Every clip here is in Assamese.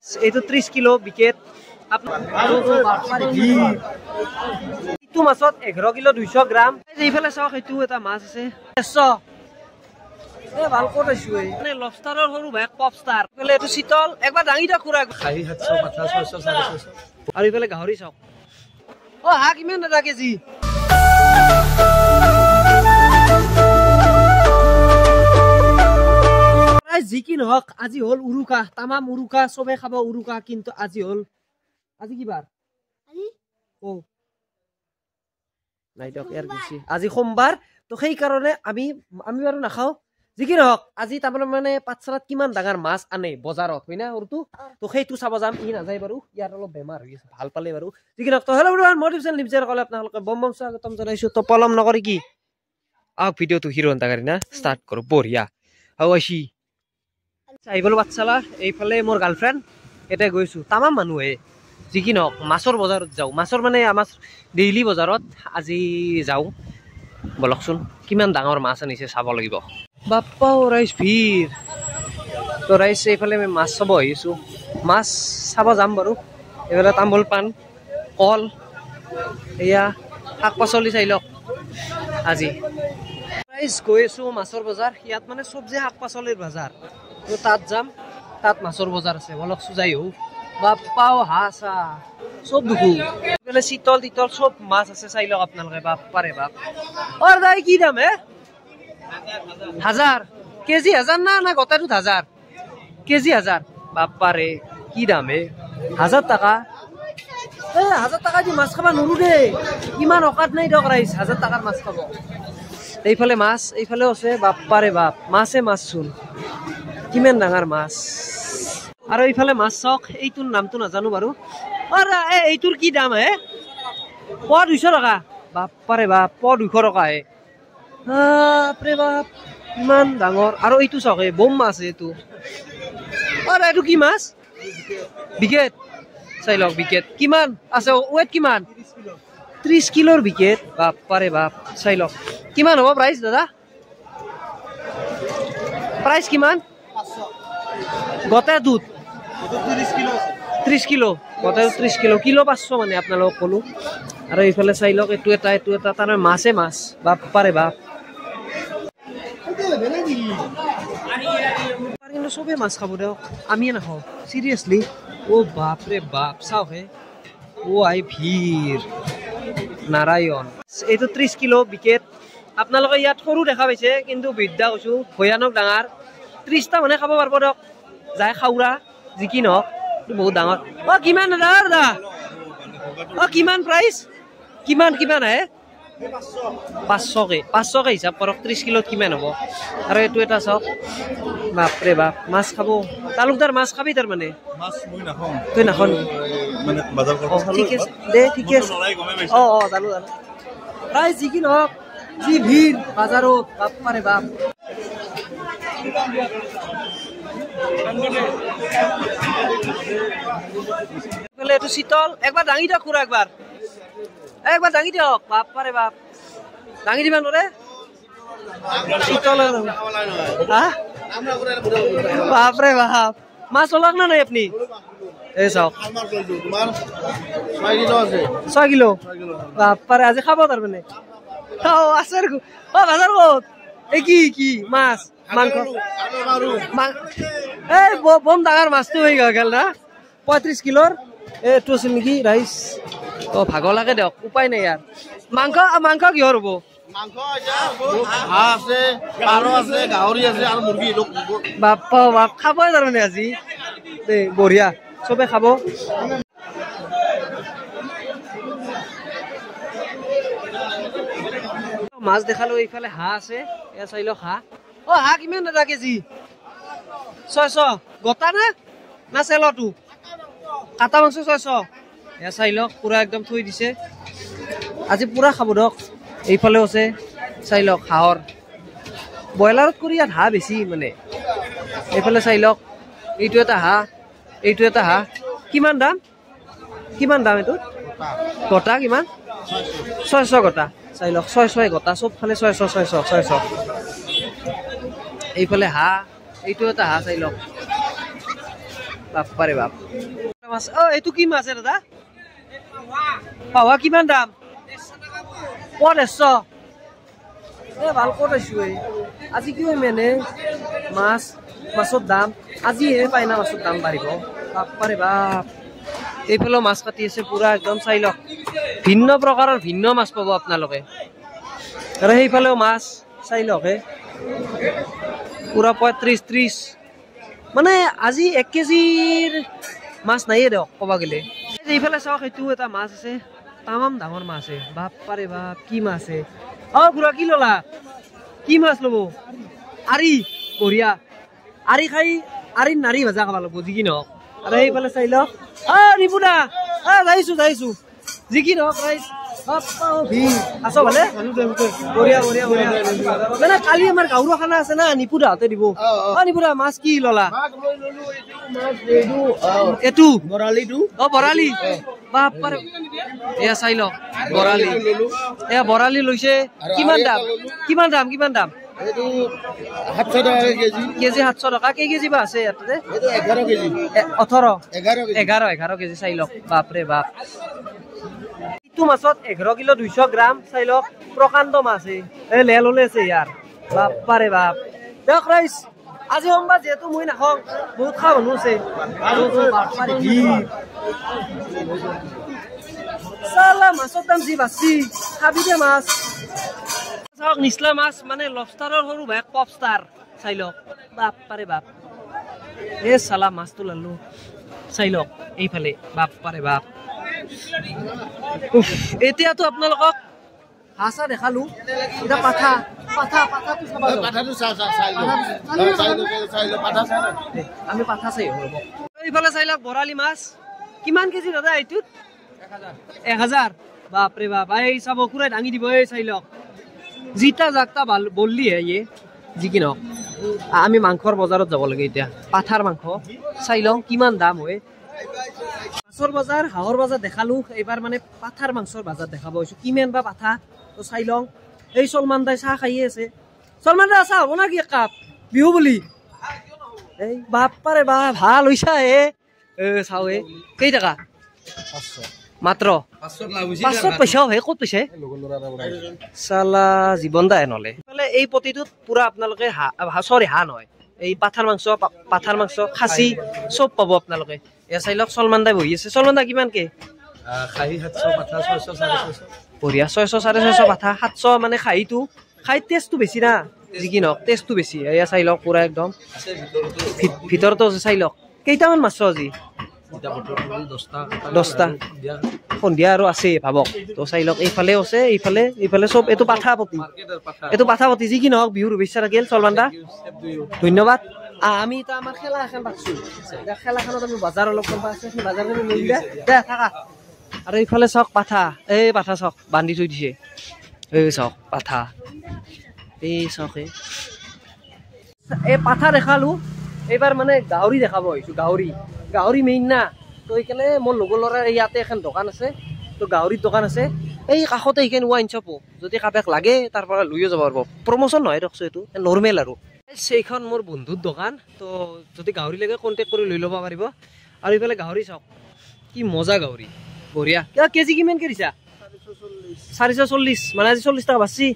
এইটো 30 কিলো বিকেট এইটো মাছত 11 কিলো 200 গ্ৰাম এইফালে চাওক এইটো এটা মাছ আছে 100 ভাল ক'ত আছো মানে লবষ্টাৰৰ সৰু ভাগ পপষ্টাৰ এইফালে এইটো শীতল একবাৰ দাঙি দিয়ক খুৰা 750 650 আৰু এইফালে গাহৰি চাওক হাঁহ কিমান এটা কেজি যি কি নহওক আজি হল উৰুকা তামাম উৰুকা সবে খাব উৰুকা কিন্তু আজি হল আজি কি বাৰ নাই দিয়ক ইয়াৰ বেছি আজি সোমবাৰ তো সেই কাৰণে আমি বাৰু নাখাওঁ যি কি নহওক আজি তাৰমানে মানে পাঠশালাত কিমান ডাঙৰ মাছ আনে বজাৰত হয় না সৰুটো তো সেইটো চাব যাম ই নাযায় বাৰু ইয়াৰ অলপ বেমাৰ হৈ আছে ভাল পালে বাৰু যি কি নহওক তো হেল্ল' এভৰিৱান মই ডিপচেন লিপচাৰ কলে আপোনালোকে বম স্বাগতম জনাইছো তো পলম নকৰি কি ভিডিঅ'টো হিৰো হন্তাকাৰী না ষ্টাৰ্ট কৰো বঢ়িয়া হাও আছি চাইবল পাঠশালা এইফালে মোৰ গাৰ্লফ্ৰেণ্ড এটা গৈছো তামাম মানুহে যি কি নহওক মাছৰ বজাৰত যাওঁ মাছৰ মানে আমাৰ ডেইলি বজাৰত আজি যাওঁ বলকচোন কিমান ডাঙৰ মাছ আনিছে চাব লাগিব বাপ্পা ৰাইজ ভিৰ তো ৰাইজ এইফালে আমি মাছ চাব আহিছো মাছ চাব যাম বাৰু এইফালে তামোল পাণ কল এয়া শাক পাচলি চাই লওক আজি ৰাইজ গৈ আছো মাছৰ বজাৰ ইয়াত মানে চব্জি শাক পাচলিৰ বজাৰ তো তাত যাম তাত মাছৰ বজাৰ আছে বলকচো যাই হো বাপ্পাও হাঁহ সব দুখু এইফালে শীতল তিতল সব মাছ আছে চাই লওক আপোনালোকে বাপ্পাৰে বাপ দাই কি দাম 1000 কেজি 1000 না গোটাটোত 1000 কেজি 1000 বাপ্পাৰে কি দাম 1000 টাকা 1000 টাকা দি মাছ খাবা নৰু দে ইমান অকাত নাই দিয়ক ৰাইজ 1000 টাকাৰ মাছ খাব এইফালে মাছ এইফালেও আছে বাপ্পাৰে বাপ মাছে মাছ চোন কিমান ডাঙৰ মাছ আৰু এইফালে মাছ চাওক এইটোৰ নামটো নাজানো বাৰু এইটোৰ কি দাম পোৱা 200 টকা বাপ্পাৰে বাপ পোৱা 200 টকা বাপৰে বাপ ইমান ডাঙৰ আৰু এইটো চাওক বম মাছ এইটো এইটো কি মাছ বিকেট চাই লওক বিকেট কিমান আছে ৱেট কিমান 30 কিলোৰ বিকেট বাপ্পাৰে বাপ চাই লওক কিমান হ'ব প্ৰাইচ দাদা প্ৰাইচ কিমান 500 গোটা দুধ 30 কিলো গোটা 30 কিলো কিলো 500 মানে আপোনালোকক ক'লো আৰু এইফালে চাই লওক এইটো এটা তাৰ মাছে মাছ বাপ্পাৰে বাপ কিন্তু চবে মাছ খাব দিয়ক আমিয়ে নাখাওঁ চিৰিয়াছলি বাপৰে বাপ চাওক আই ভিৰ নাৰায়ণ এইটো 30 কিলো বিকেট আপোনালোকে ইয়াত সৰু দেখা পাইছে কিন্তু বিদ্যা কৈছো ভয়ানক ডাঙৰ 30টা মানে খাব পাৰিব দিয়ক যায় খাওৰা যি কি নহওক বহুত ডাঙৰ কিমান দাদা কিমান প্ৰাইচ কিমান 500 কে হিচাপ কৰক 30 কিলোত কিমান হ'ব আৰু এইটো এটা চাওক বাপৰে বাপ মাছ খাব তালুকদাৰ মাছ খাবি তাৰমানে তই নাখাৱ ঠিক আছে দে ঠিক আছে জানো প্ৰাইচ যি কি নহওক যি ভিৰ বাজাৰত বাপৰে বাপ এইটো শীতল একবাৰ দাঙি দিয়ক খুৰা একবাৰ দাঙি দিয়ক বাপৰে বাপ দাঙি দিবা নৰে শীতল বাপৰে বাপ মাছ ওলাক না নাই আপুনি এই চাওক 6 কিলো বাপৰে আজি খাব তাৰমানে আছে বাজাৰ ক'ত এই কি মাছ মাংস বম ডাঙৰ মাছটো হৈ গেল না 35 কিলোৰ এইটো আছিল নেকি ৰাইচ ভাগ লাগে দিয়ক উপায় নাই ইয়াৰ মাংস কিহৰ হ'ব বাপ্পা বাপ খাবই তাৰমানে আজি বঢ়িয়া চবে খাব মাছ দেখালো এইফালে হাঁহ আছে এয়া চাই লওক হাঁহ কিমান এটা কেজি 600 গোটা না চেলটো কাটা মাংস 600 এয়া চাই লওক পুৰা একদম থৈ দিছে আজি পুৰা খাব দিয়ক এইফালেও আছে চাই লওক হাঁহৰ ব্ৰইলাৰত কৰি ইয়াত হাঁহ বেছি মানে এইফালে চাই লওক এইটো এটা হাঁহ কিমান দাম এইটো গোটা কিমান 600 গোটা চাই লওক 600 গোটা সব ফালে 600 এইফালে হাঁহ এইটো এটা হাঁহ চাই লওক বাপ্পাৰে বাপ মাছ অ এইটো কি মাছ দাদা পাৱা কিমান দাম 150 এ ভাল কৰিছো আজি কি মেনে মাছৰ দাম আজি পাই না মাছৰ দাম বাঢ়িব বাপ্পাৰে বাপ এইফালে মাছ কাটি আছে পুৰা একদম চাই লওক ভিন্ন প্ৰকাৰৰ ভিন্ন মাছ পাব আপোনালোকে আৰু সেইফালেও মাছ চাই লওক পুৰা 35-30 মানে আজি 1 কেজিৰ মাছ নাইয়ে দিয়ক ক'বা গ'লে এইফালে চাওক এইটো এটা মাছ আছে তামাম ডাঙৰ মাছ আছে বাপ্পাৰে বাপ কি মাছ আছে অ খুৰা কি ললা কি মাছ ল'ব আৰি বঢ়িয়া আৰি খাই আৰি নাৰী ভাজা খাব লাগিব যি কি নহওক আৰু এইফালে চাই লওক নিপুদা যাইছো যি কি নহওক ৰাইজ আছো ভালে বঢ়িয়া বঢ়িয়া বঢ়িয়া মানে কালি আমাৰ গাঁৱৰ খানা আছে না নিপুদাহঁতে দিব নিপুদা মাছ কি ললা এইটো বৰালি বাপ্পাৰে এয়া চাই লওক বৰালি এয়া বৰালি লৈছে কিমান দাম কেজি 700 টকা কেই কেজি বা আছে ইয়াতে 11 কেজি চাই লওক বাপৰে বাপ ইটো মাছত 11 কিলো 200 গ্ৰাম চাই লওক প্ৰকাণ্ড মাছ লেল হলে আছে ইয়াৰ বাপ্পাৰে বাপ দিয়ক ৰাইজ আজি সোমবাৰ যেহেতু মই নাখাওঁ বহুত খোৱা মানুহ আছে চালা মাছৰ দাম যি বাছি খাবি দে মাছ চাওক নিচলা মাছ মানে লবষ্টাৰৰ সৰু ভাই পপষ্টাৰ চাই লওক বাপ্পাৰে বাপ চালা মাছটো লালো চাই লওক এইফালে বাপ্পাৰে বাপ এতিয়াতো আপোনালোকক হাঁচা দেখালো এটা আমি পাঠা চাই এইফালে চাই লওক বৰালি মাছ কিমান কেজি দাদা এইটোত 1000 বাপৰে বাপ এই চাব খুৰাই দাঙি দিব চাই লওক জিতা জাকটা বললি যি কি নহওক আমি মাংসৰ বজাৰত যাব লাগে এতিয়া পাঠাৰ মাংস চাই লওঁ কিমান দাম হয় মাছৰ বজাৰ হাঁহৰ বজাৰ দেখালো এইবাৰ মানে পাঠাৰ মাংসৰ বজাৰ দেখাব হৈছো কিমান বা পাঠা তো চাই লওঁ এই চলমান দাই চাহ খাইয়ে আছে চলমান দা চাহ হ'ব না কি কাপ বিহু বুলি এই বাপ্পাৰে বা ভাল হৈছা চাও কেই টকা মাত্ৰ 500 পইচাও হে ক'ত পইচা চালা জীৱন দাই নলে এই পতিটোত পুৰা আপোনালোকে হাঁহ নহয় এই পাঠাৰ মাংস খাচী চব পাব আপোনালোকে এয়া চাই লওক চলমান দাই বহি আছে চলমান দা কিমানকে খাহী 700 পাঠা 600 650 বঢ়িয়া 600 650 পাঠা 700 মানে খাহীটো খাই টেষ্টটো বেছি না যি কি নহওক টেষ্টটো বেছি এয়া চাই লওক পুৰা একদম ভিতৰতো চাই লওক কেইটামান মাছ আজি 10টা সন্ধিয়া আৰু আছে ভাবক তো চাই লওক এইফালে আছে এইফালে চব এইটো পাঠাপতি যি কি নহওক বিহুৰ শুভেচ্ছা থাকিল চলমান দা ধন্যবাদ আমি এটা আমাৰ খেলা এখন পাতিছো খেলাখনত আমি বজাৰ অলপ কম আছে বজাৰখিনি লৈ দে থাকা আৰু এইফালে চাওক পাঠা চাওক বান্ধি থৈ দিছে চাওক পাঠা চাওক এই পাঠা দেখালো এইবাৰ মানে গাহৰি দেখাব আহিছো গাহৰি মেইন না তো এইকাৰণে মোৰ লগৰ ল'ৰাৰ ইয়াতে এখন দোকান আছে তো গাহৰিৰ দোকান আছে এই কাষতে এইখন ৱাইন শ্বপ যদি কাবাক লাগে তাৰ পৰা লৈও যাব পাৰিব প্ৰমোশ্যন নহয় দিয়কচোন এইটো নৰ্মেল আৰু সেইখন মোৰ বন্ধুৰ দোকান তো যদি গাহৰি লাগে কণ্টেক্ট কৰি লৈ ল'ব পাৰিব আৰু এইফালে গাহৰি চাওক কি মজা গাহৰি বঢ়িয়া কেজি কিমানকে দিছা 440 মানে আজি 40 টকা বাচি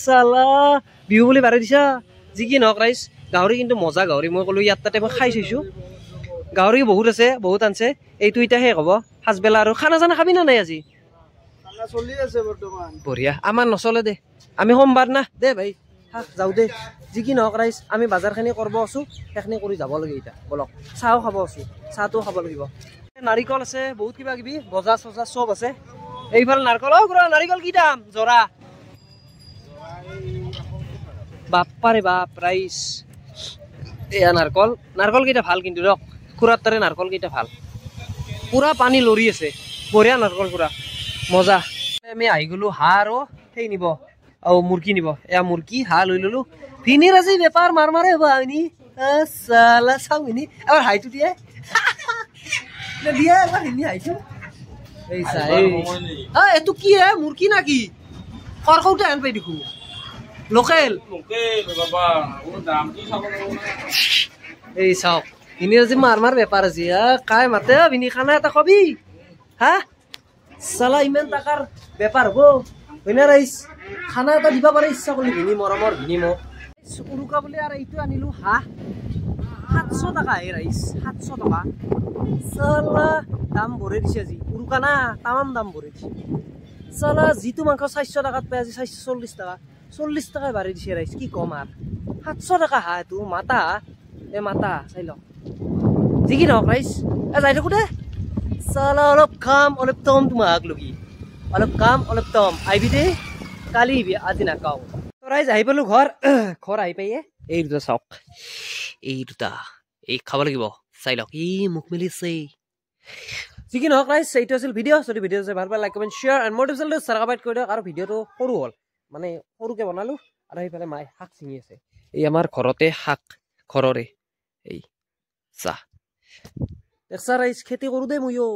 চালা বিহু বুলি বাঢ়ি দিছা যি কি নহওক ৰাইজ গাহৰি কিন্তু মজা গাহৰি মই ক'লো ইয়াত তাতে মই খাই চাইছোঁ গাহৰি বহুত আছে বহুত আনছে এইটো এতিয়া শেষ হ'ব সাজবেলা আৰু খানা চানা খাবি না নাই আজি বঢ়িয়া আমাৰ নচলে দে আমি সোমবাৰ না দে ভাই যাওঁ দে যি কি নহওক ৰাইজ আমি বজাৰখিনি কৰিব আছো সেইখিনি কৰি যাব লাগে এতিয়া বলক চাহও খাব আছো চাহটোও খাব লাগিব নাৰিকল আছে বহুত কিবা কিবি বজাৰ চজাৰ চব আছে এইফালে নাৰিকল নাৰিকল কি দাম জৰা বাপ্পাৰে বাপ ৰাইজ এয়া নাৰিকল কেইটা ভাল কিন্তু ৰক খুৰাৰ তাৰে নাৰিকল কেইটা ভাল পুৰা পানী লৰি আছে বঢ়িয়া নাৰিকল পুৰা মজা আমি আহি গলো হাঁহ আৰু সেই নিব আৰু মুৰ্গী নিব এয়া মুৰ্গী হাঁহ লৈ ললো ভিনিৰ আজি বেপাৰ মাৰে হ'ব আইনি চালা চাওমিনি এবাৰ হাইটো দিয়ে এবাৰ ভিনি হাইটো এইটো কি মুৰ্গী না কি কৰ্কৌটা হেন পাই দেখো লোকেল এই চাওক ভিনিৰ আজি মাৰ বেপাৰ আজি কাই মাতে ভিনি খানা এটা খবি হা চালা ইমান টাকাৰ বেপাৰ হব হয় না ৰাইজ খানা এটা দিবা পাৰে ইচ্ছা কৰিলি ভিনি মৰমৰ ভিনি মোক উৰুকা বুলি আৰু এইটো আনিলো হাঁহ 700 টাকা হে ৰাইজ 700 টাকা চালা দাম ভৰে দিছে আজি উৰুকা না তামাম দাম ভৰে দিছে চালা যিটো মাংস 400 টাকাত পাই আজি 440 টাকা 40 টাকাই বাঢ়ি দিছে ৰাইজ কি কম আর 700 টাকা হাঁহ এইটো মাতা মাতা চাই ল যি কি নহওক ৰাইজ যাই থাকো দে চালা অলপ খাম অলপ তম তোমাক লগি অলপ কাম অলপ তম আহিবি দে কালি আজি নাকাও ৰাইজ আহি পালো ঘৰ আহি পাইয়ে এই দুটা চাওক এই দুটা এই খাব লাগিব চাই লওক ই মুখ মেলিছে যি কি নহওক ৰাইজ এইটো আছিল ভিডিঅ' যদি ভিডিঅ' চাই ভাল পালে লাইক কমেণ্ট শ্বেয়াৰ এণ্ড মোৰ চেনেলটো ছাবস্ক্ৰাইব কৰি দিয়ক আৰু ভিডিঅ'টো সৰু হ'ল মানে সৰুকে বনালো আৰু সেইফালে মায়ে শাক ছিঙি আছে এই আমাৰ ঘৰতে শাক ঘৰৰে এই চাহ দেখছা ৰাইজ খেতি কৰো দে ময়ো